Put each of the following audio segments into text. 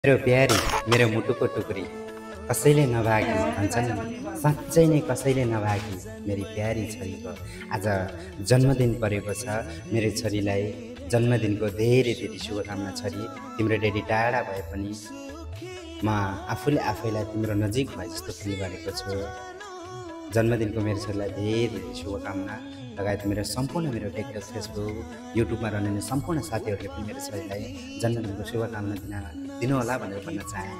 मेरो प्यारी मेरो मुटुको टुक्री कसैले नभागी भन्छन् साँच्चै नै कसैले नभागी मेरी प्यारी छोरीको आज जन्मदिन परेको छ। मेरो छोरीलाई जन्मदिनको धेरै धेरै शुभकामना। छोरी, तिम्रो ड्याडी टाढा भए पनि म आफैलाई तिम्रो नजिक भए जस्तो फिल गरेको छु। जन्मदिनको मेरो छोरीलाई धेरै धेरै शुभकामना। लगायत मेरो सम्पूर्ण मेरो टिकटक, फेसबुक, युट्युबमा रहने सम्पूर्ण साथीहरूले पनि मेरो छोरीलाई जन्मदिनको शुभकामना दिनुहोला भनेर भन्न चाहे।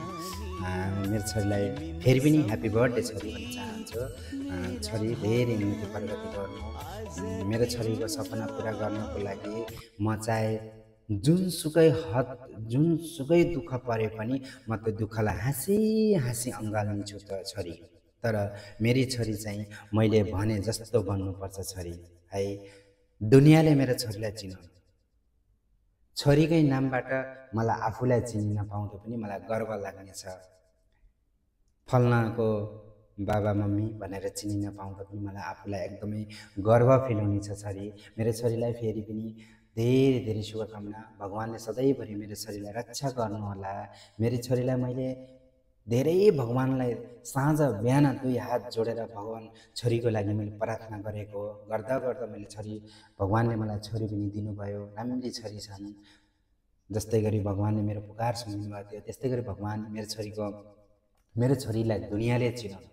मेरो छोरीलाई फेरि पनि ह्याप्पी बर्थडे छोरी भन्न चाहन्छु। छोरी धेरै उन्नति प्रगति गर्नु, मेरो छोरीको सपना पुरा गर्नको लागि म चाहे जुनसुकै दुःख परे पनि म त्यो दुःखलाई हाँसी अँगाल्नेछु त छोरी। तर मेरी छोरी चाहिँ मैले भने जस्तो बन्नुपर्छ छोरी है। दुनियाँले मेरो छोरीलाई चिनाउनु, छोरीकै नामबाट मलाई आफूलाई चिनिन पाउँदा पनि मलाई गर्व लाग्नेछ। फल्नाको बाबा मम्मी भनेर चिनिन पाउँदा पनि मलाई आफूलाई एकदमै गर्व फिल हुनेछ छोरी। मेरो छोरीलाई फेरि पनि धेरै धेरै शुभकामना। भगवान्ले सधैँभरि मेरो छोरीलाई रक्षा गर्नुहोला। मेरो छोरीलाई मैले धेरै भगवान्लाई साँझ बिहान 2 हात जोडेर भगवान् छोरीको लागि मैले प्रार्थना गरेको। गर्दा मैले छोरी, भगवान्ले मलाई छोरी पनि दिनुभयो। राम्री छोरी छन्। जस्तै गरी भगवान्ले मेरो पुकार सुन्नुभएको थियो, त्यस्तै गरी भगवान् मेरो छोरीलाई दुनियाँले चिनाउनु,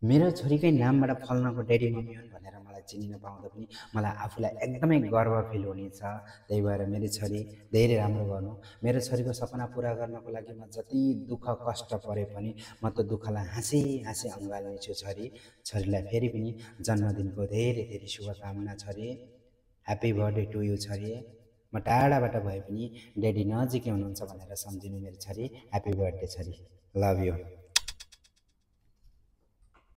मेरो छोरीकै नामबाट फल्नाको ड्याडी मम्मी हुन् भनेर मलाई चिनिन पाउँदा पनि मलाई आफूलाई एकदमै गर्व फिल हुनेछ। त्यही भएर मेरो छोरी धेरै राम्रो गर्नु। मेरो छोरीको सपना पुरा गर्नको लागि म जति दुःख कष्ट परे पनि म त्यो दुःखलाई हाँसी अँगाल्नेछु छोरी। छोरीलाई फेरि पनि जन्मदिनको धेरै धेरै शुभकामना छोरी। ह्याप्पी बर्थडे टु यु छोरी। म टाढाबाट भए पनि ड्याडी नजिकै हुनुहुन्छ भनेर सम्झिनु मेरो छोरी। ह्याप्पी बर्थडे छोरी, लभ यु।